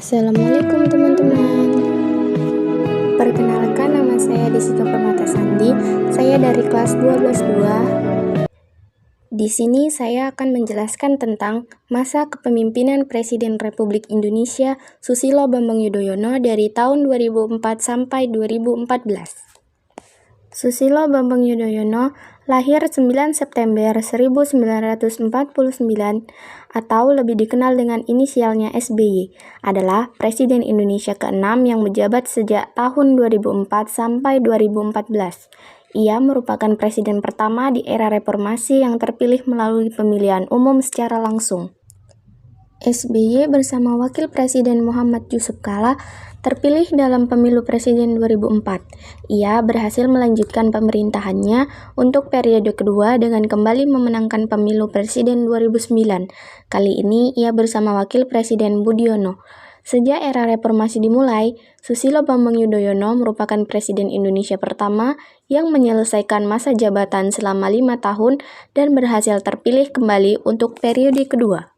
Assalamualaikum teman-teman. Perkenalkan, nama saya Desika Permatasandi. Saya dari kelas 12-2. Di sini saya akan menjelaskan tentang masa kepemimpinan Presiden Republik Indonesia Susilo Bambang Yudhoyono dari tahun 2004 sampai 2014. Susilo Bambang Yudhoyono lahir 9 September 1949 atau lebih dikenal dengan inisialnya SBY, adalah Presiden Indonesia ke-6 yang menjabat sejak tahun 2004 sampai 2014. Ia merupakan presiden pertama di era reformasi yang terpilih melalui pemilihan umum secara langsung. SBY bersama Wakil Presiden Muhammad Yusuf Kala terpilih dalam pemilu presiden 2004. Ia berhasil melanjutkan pemerintahannya untuk periode kedua dengan kembali memenangkan pemilu presiden 2009. Kali ini ia bersama Wakil Presiden Budiono. Sejak era reformasi dimulai, Susilo Bambang Yudhoyono merupakan Presiden Indonesia pertama yang menyelesaikan masa jabatan selama 5 tahun dan berhasil terpilih kembali untuk periode kedua.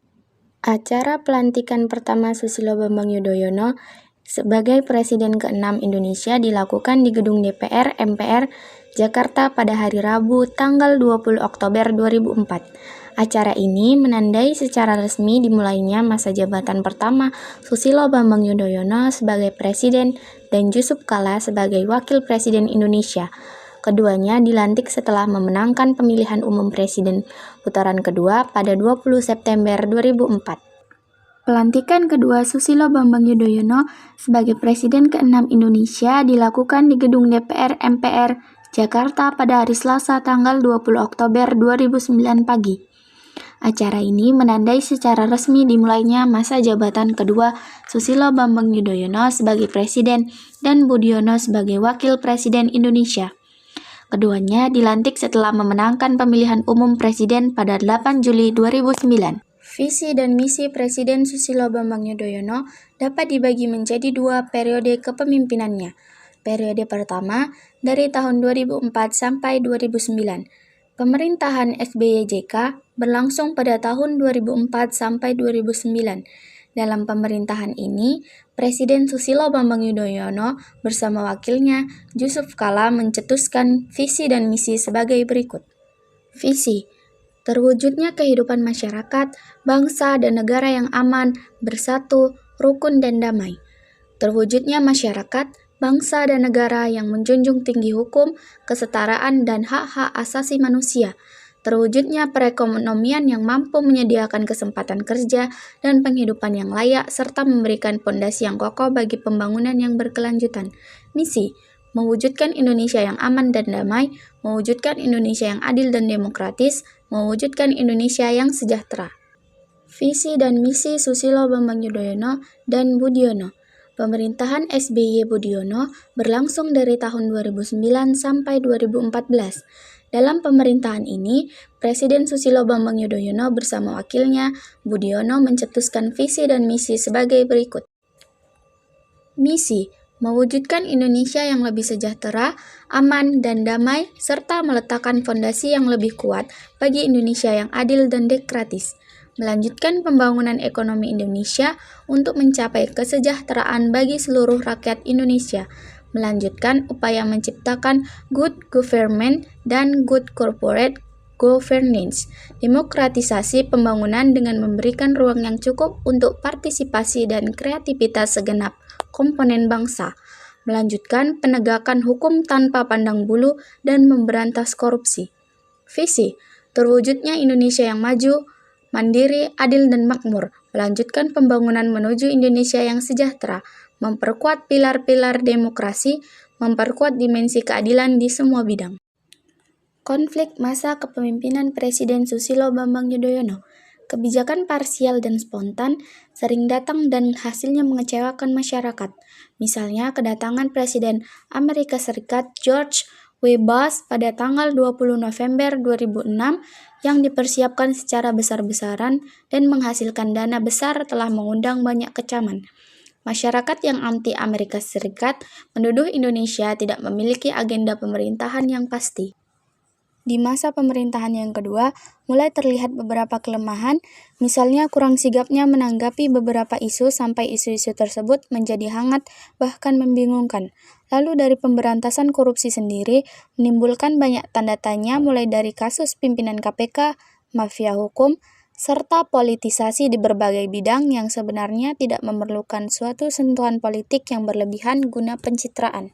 Acara pelantikan pertama Susilo Bambang Yudhoyono sebagai Presiden ke-6 Indonesia dilakukan di Gedung DPR MPR Jakarta pada hari Rabu tanggal 20 Oktober 2004. Acara ini menandai secara resmi dimulainya masa jabatan pertama Susilo Bambang Yudhoyono sebagai Presiden dan Yusuf Kala sebagai Wakil Presiden Indonesia. Keduanya dilantik setelah memenangkan pemilihan umum presiden putaran kedua pada 20 September 2004. Pelantikan kedua Susilo Bambang Yudhoyono sebagai Presiden ke-6 Indonesia dilakukan di Gedung DPR MPR Jakarta pada hari Selasa tanggal 20 Oktober 2009 pagi. Acara ini menandai secara resmi dimulainya masa jabatan kedua Susilo Bambang Yudhoyono sebagai Presiden dan Budiono sebagai Wakil Presiden Indonesia. Keduanya dilantik setelah memenangkan pemilihan umum presiden pada 8 Juli 2009. Visi dan misi Presiden Susilo Bambang Yudhoyono dapat dibagi menjadi 2 periode kepemimpinannya. Periode pertama dari tahun 2004 sampai 2009. Pemerintahan SBY JK berlangsung pada tahun 2004 sampai 2009. Dalam pemerintahan ini, Presiden Susilo Bambang Yudhoyono bersama wakilnya Yusuf Kala mencetuskan visi dan misi sebagai berikut. Visi: terwujudnya kehidupan masyarakat, bangsa, dan negara yang aman, bersatu, rukun, dan damai. Terwujudnya masyarakat, bangsa, dan negara yang menjunjung tinggi hukum, kesetaraan, dan hak-hak asasi manusia. Terwujudnya perekonomian yang mampu menyediakan kesempatan kerja dan penghidupan yang layak serta memberikan fondasi yang kokoh bagi pembangunan yang berkelanjutan. Misi: mewujudkan Indonesia yang aman dan damai, mewujudkan Indonesia yang adil dan demokratis, mewujudkan Indonesia yang sejahtera. Visi dan misi Susilo Bambang Yudhoyono dan Budiono. Pemerintahan SBY Budiono berlangsung dari tahun 2009 sampai 2014. Dalam pemerintahan ini, Presiden Susilo Bambang Yudhoyono bersama wakilnya Budiono mencetuskan visi dan misi sebagai berikut. Misi: mewujudkan Indonesia yang lebih sejahtera, aman, dan damai, serta meletakkan fondasi yang lebih kuat bagi Indonesia yang adil dan demokratis. Melanjutkan pembangunan ekonomi Indonesia untuk mencapai kesejahteraan bagi seluruh rakyat Indonesia. Melanjutkan upaya menciptakan good government dan good corporate governance. Demokratisasi pembangunan dengan memberikan ruang yang cukup untuk partisipasi dan kreativitas segenap komponen bangsa. Melanjutkan penegakan hukum tanpa pandang bulu dan memberantas korupsi. Visi: terwujudnya Indonesia yang maju, mandiri, adil, dan makmur. Melanjutkan pembangunan menuju Indonesia yang sejahtera, memperkuat pilar-pilar demokrasi, memperkuat dimensi keadilan di semua bidang. Konflik masa kepemimpinan Presiden Susilo Bambang Yudhoyono. Kebijakan parsial dan spontan sering datang dan hasilnya mengecewakan masyarakat. Misalnya kedatangan Presiden Amerika Serikat George W. Bush pada tanggal 20 November 2006 yang dipersiapkan secara besar-besaran dan menghasilkan dana besar telah mengundang banyak kecaman. Masyarakat yang anti Amerika Serikat menuduh Indonesia tidak memiliki agenda pemerintahan yang pasti. Di masa pemerintahan yang kedua, mulai terlihat beberapa kelemahan, misalnya kurang sigapnya menanggapi beberapa isu sampai isu-isu tersebut menjadi hangat bahkan membingungkan. Lalu dari pemberantasan korupsi sendiri, menimbulkan banyak tanda tanya mulai dari kasus pimpinan KPK, mafia hukum, serta politisasi di berbagai bidang yang sebenarnya tidak memerlukan suatu sentuhan politik yang berlebihan guna pencitraan.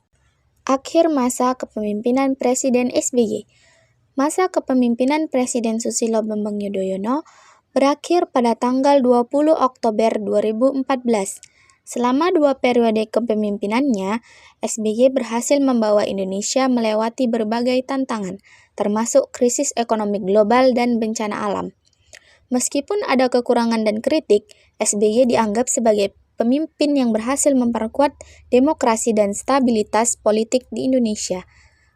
Akhir masa kepemimpinan Presiden SBY. Masa kepemimpinan Presiden Susilo Bambang Yudhoyono berakhir pada tanggal 20 Oktober 2014. Selama 2 periode kepemimpinannya, SBY berhasil membawa Indonesia melewati berbagai tantangan, termasuk krisis ekonomi global dan bencana alam. Meskipun ada kekurangan dan kritik, SBY dianggap sebagai pemimpin yang berhasil memperkuat demokrasi dan stabilitas politik di Indonesia.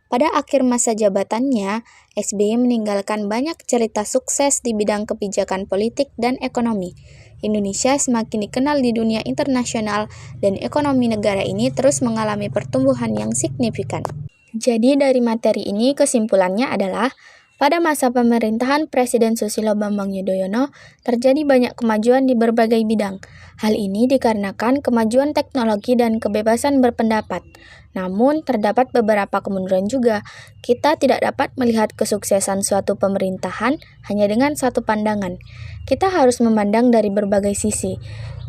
Pada akhir masa jabatannya, SBY meninggalkan banyak cerita sukses di bidang kebijakan politik dan ekonomi. Indonesia semakin dikenal di dunia internasional dan ekonomi negara ini terus mengalami pertumbuhan yang signifikan. Jadi dari materi ini kesimpulannya adalah, pada masa pemerintahan Presiden Susilo Bambang Yudhoyono terjadi banyak kemajuan di berbagai bidang. Hal ini dikarenakan kemajuan teknologi dan kebebasan berpendapat. Namun, terdapat beberapa kemunduran juga. Kita tidak dapat melihat kesuksesan suatu pemerintahan hanya dengan satu pandangan. Kita harus memandang dari berbagai sisi.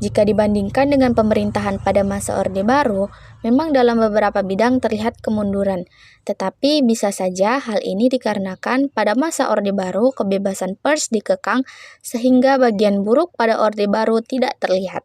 Jika dibandingkan dengan pemerintahan pada masa Orde Baru, memang dalam beberapa bidang terlihat kemunduran. Tetapi bisa saja hal ini dikarenakan pada masa Orde Baru kebebasan pers dikekang sehingga bagian buruk pada Orde Baru tidak terlihat.